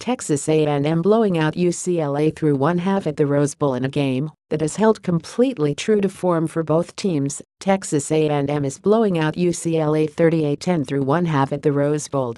Texas A&M blowing out UCLA through one half at the Rose Bowl in a game that has held completely true to form for both teams. Texas A&M is blowing out UCLA 38-10 through one half at the Rose Bowl.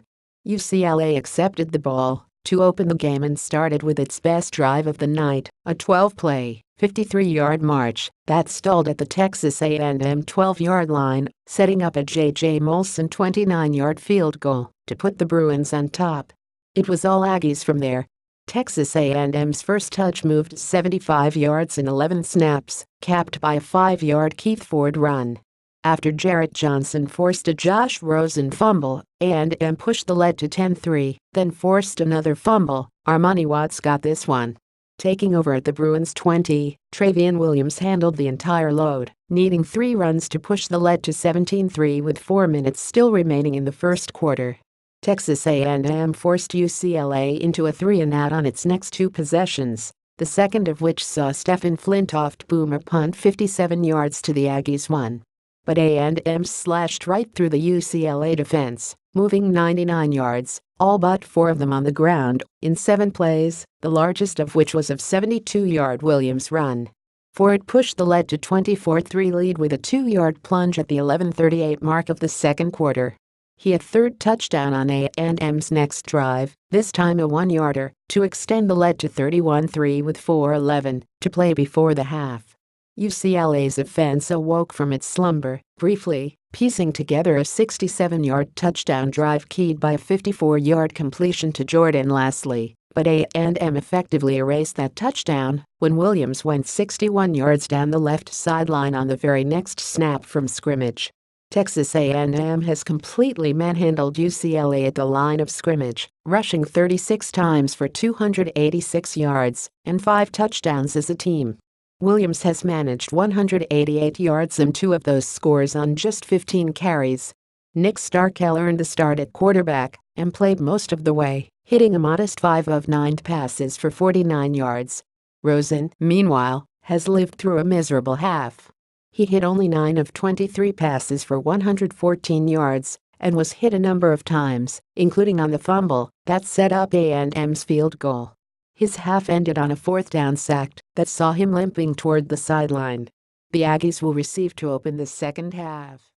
UCLA accepted the ball to open the game and started with its best drive of the night, a 12-play, 53-yard march that stalled at the Texas A&M 12-yard line, setting up a J.J. Molson 29-yard field goal to put the Bruins on top. It was all Aggies from there. Texas A&M's first touch moved 75 yards in 11 snaps, capped by a 5-yard Keith Ford run. After Jarrett Johnson forced a Josh Rosen fumble, A&M pushed the lead to 10-3, then forced another fumble. Armani Watts got this one. Taking over at the Bruins 20, Trayveon Williams handled the entire load, needing 3 runs to push the lead to 17-3 with 4 minutes still remaining in the first quarter. Texas A&M forced UCLA into a 3-and-out on its next 2 possessions, the second of which saw Stephen Flintoff boomer punt 57 yards to the Aggies 1. But A&M slashed right through the UCLA defense, moving 99 yards, all but 4 of them on the ground, in 7 plays, the largest of which was a 72-yard Williams run. Ford pushed the lead to 24-3 lead with a 2-yard plunge at the 11:38 mark of the second quarter. He had third touchdown on A&M's next drive, this time a 1-yarder, to extend the lead to 31-3 with 4:11 to play before the half. UCLA's offense awoke from its slumber, briefly, piecing together a 67-yard touchdown drive keyed by a 54-yard completion to Jordan Lasley, but A&M effectively erased that touchdown when Williams went 61 yards down the left sideline on the very next snap from scrimmage. Texas A&M has completely manhandled UCLA at the line of scrimmage, rushing 36 times for 286 yards and 5 touchdowns as a team. Williams has managed 188 yards and 2 of those scores on just 15 carries. Nick Starkel earned the start at quarterback and played most of the way, hitting a modest 5 of 9 passes for 49 yards. Rosen, meanwhile, has lived through a miserable half. He hit only 9 of 23 passes for 114 yards and was hit a number of times, including on the fumble that set up A&M's field goal. His half ended on a 4th down sack that saw him limping toward the sideline. The Aggies will receive to open the second half.